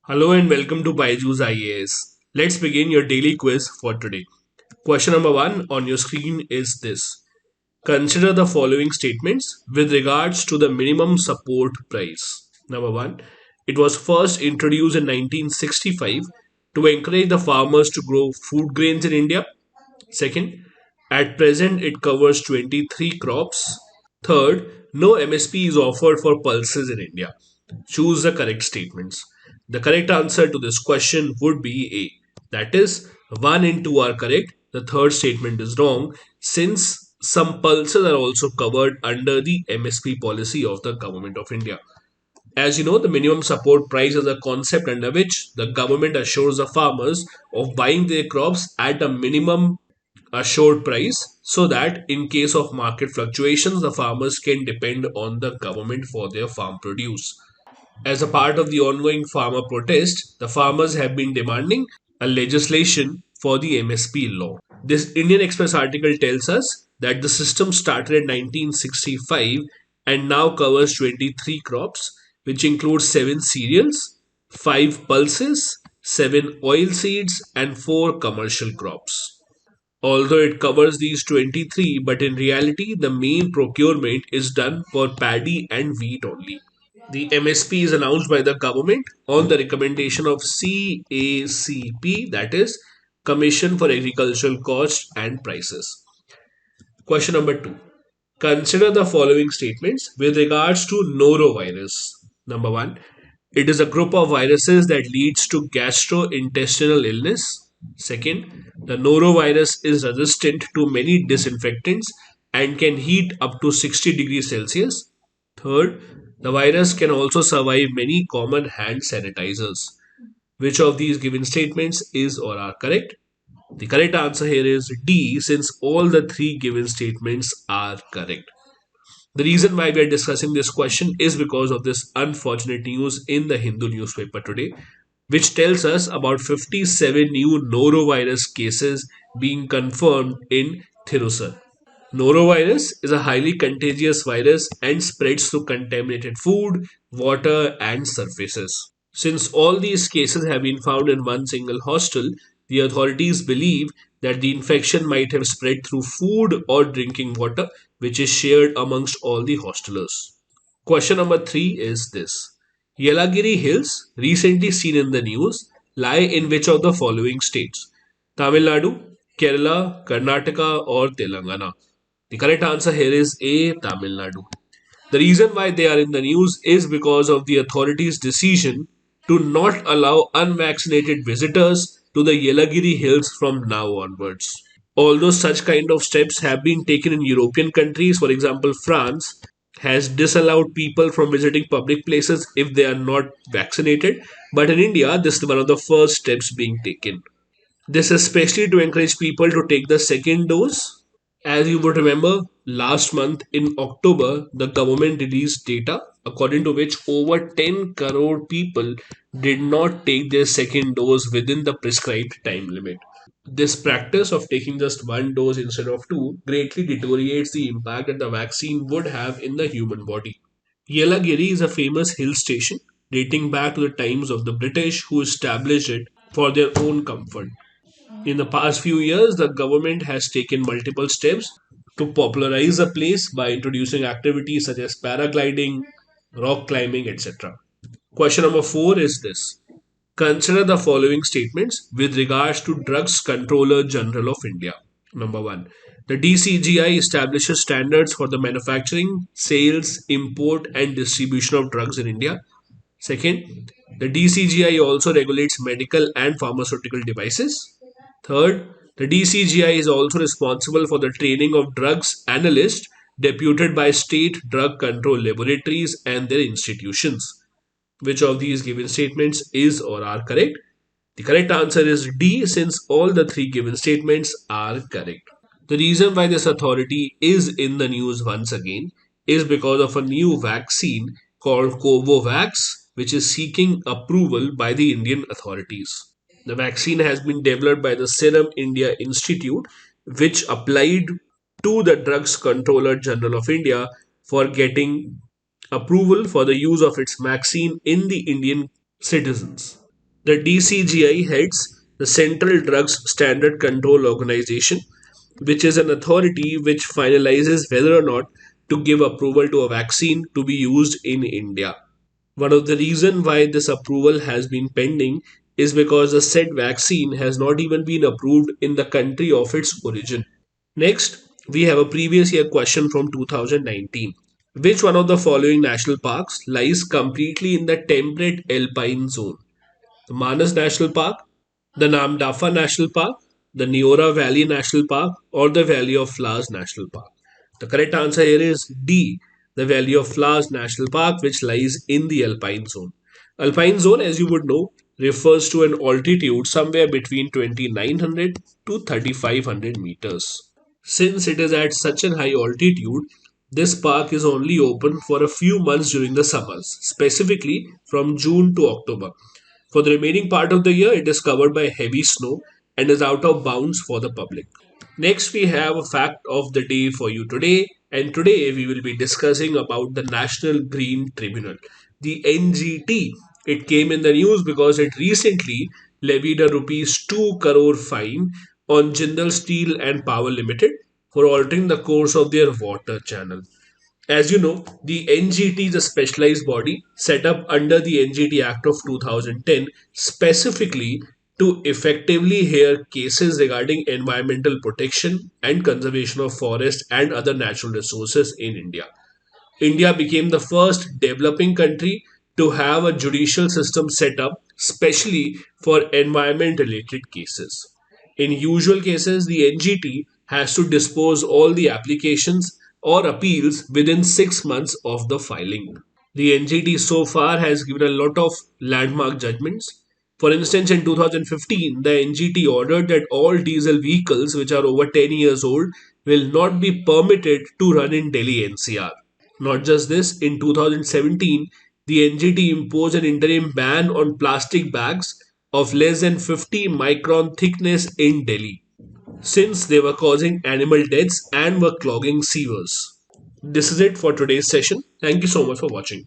Hello and welcome to Byju's IAS. Let's begin your daily quiz for today. Question number one on your screen is this. Consider the following statements with regards to the minimum support price. Number one, it was first introduced in 1965 to encourage the farmers to grow food grains in India. Second, at present it covers 23 crops. Third, no MSP is offered for pulses in India. Choose the correct statements. The correct answer to this question would be A. That is, 1 and 2 are correct. The third statement is wrong since some pulses are also covered under the MSP policy of the Government of India. As you know, the minimum support price is a concept under which the government assures the farmers of buying their crops at a minimum assured price so that in case of market fluctuations, the farmers can depend on the government for their farm produce. As a part of the ongoing farmer protest, the farmers have been demanding a legislation for the MSP law. This Indian Express article tells us that the system started in 1965 and now covers 23 crops, which includes 7 cereals, 5 pulses, 7 oil seeds, and 4 commercial crops. Although it covers these 23, but in reality, the main procurement is done for paddy and wheat only. The MSP is announced by the government on the recommendation of CACP, that is, Commission for Agricultural Costs and Prices. Question number 2. Consider the following statements with regards to norovirus. Number 1. It is a group of viruses that leads to gastrointestinal illness. Second, the norovirus is resistant to many disinfectants and can heat up to 60 degrees Celsius. Third, the virus can also survive many common hand sanitizers. Which of these given statements is or are correct? The correct answer here is D, since all the three given statements are correct. The reason why we are discussing this question is because of this unfortunate news in the Hindu newspaper today, which tells us about 57 new norovirus cases being confirmed in Thrissur. Norovirus is a highly contagious virus and spreads through contaminated food, water, and surfaces. Since all these cases have been found in one single hostel, the authorities believe that the infection might have spread through food or drinking water, which is shared amongst all the hostelers. Question number 3 is this. Yelagiri Hills, recently seen in the news, lie in which of the following states? Tamil Nadu, Kerala, Karnataka, or Telangana? The correct answer here is A. Tamil Nadu. The reason why they are in the news is because of the authorities' decision to not allow unvaccinated visitors to the Yelagiri Hills from now onwards. Although such kind of steps have been taken in European countries, for example, France has disallowed people from visiting public places if they are not vaccinated, but in India, this is one of the first steps being taken. This is especially to encourage people to take the second dose. As you would remember, last month in October, the government released data according to which over 10 crore people did not take their second dose within the prescribed time limit. This practice of taking just one dose instead of two greatly deteriorates the impact that the vaccine would have in the human body. Yelagiri is a famous hill station dating back to the times of the British who established it for their own comfort. In the past few years, the government has taken multiple steps to popularize the place by introducing activities such as paragliding, rock climbing, etc. Question number 4 is this. Consider the following statements with regards to Drugs Controller General of India. Number 1. The DCGI establishes standards for the manufacturing, sales, import, and distribution of drugs in India. Second, the DCGI also regulates medical and pharmaceutical devices. Third, the DCGI is also responsible for the training of drugs analysts deputed by state drug control laboratories and their institutions. Which of these given statements is or are correct? The correct answer is D, since all the three given statements are correct. The reason why this authority is in the news once again is because of a new vaccine called Covovax, which is seeking approval by the Indian authorities. The vaccine has been developed by the Serum India Institute, which applied to the Drugs Controller General of India for getting approval for the use of its vaccine in the Indian citizens. The DCGI heads the Central Drugs Standard Control Organization, which is an authority which finalizes whether or not to give approval to a vaccine to be used in India. One of the reasons why this approval has been pending is because the said vaccine has not even been approved in the country of its origin. Next, we have a previous year question from 2019. Which one of the following national parks lies completely in the temperate alpine zone? The Manas National Park, the Namdapha National Park, the Neora Valley National Park, or the Valley of Flowers National Park? The correct answer here is D, the Valley of Flowers National Park, which lies in the alpine zone. Alpine zone, as you would know, refers to an altitude somewhere between 2900 to 3500 meters. Since it is at such a high altitude, this park is only open for a few months during the summers, specifically from June to October. For the remaining part of the year, it is covered by heavy snow and is out of bounds for the public. Next, we have a fact of the day for you today, and today we will be discussing about the National Green Tribunal, the NGT. It came in the news because it recently levied a rupees 2 crore fine on Jindal Steel and Power Limited for altering the course of their water channel. As you know, the NGT is a specialized body set up under the NGT Act of 2010 specifically to effectively hear cases regarding environmental protection and conservation of forest and other natural resources in India. India became the first developing country to have a judicial system set up specially for environment related cases. In usual cases, the NGT has to dispose all the applications or appeals within 6 months of the filing. The NGT so far has given a lot of landmark judgments. For instance, in 2015, the NGT ordered that all diesel vehicles which are over 10 years old will not be permitted to run in Delhi NCR. Not just this, in 2017, the NGT imposed an interim ban on plastic bags of less than 50 micron thickness in Delhi, since they were causing animal deaths and were clogging sewers. This is it for today's session. Thank you so much for watching.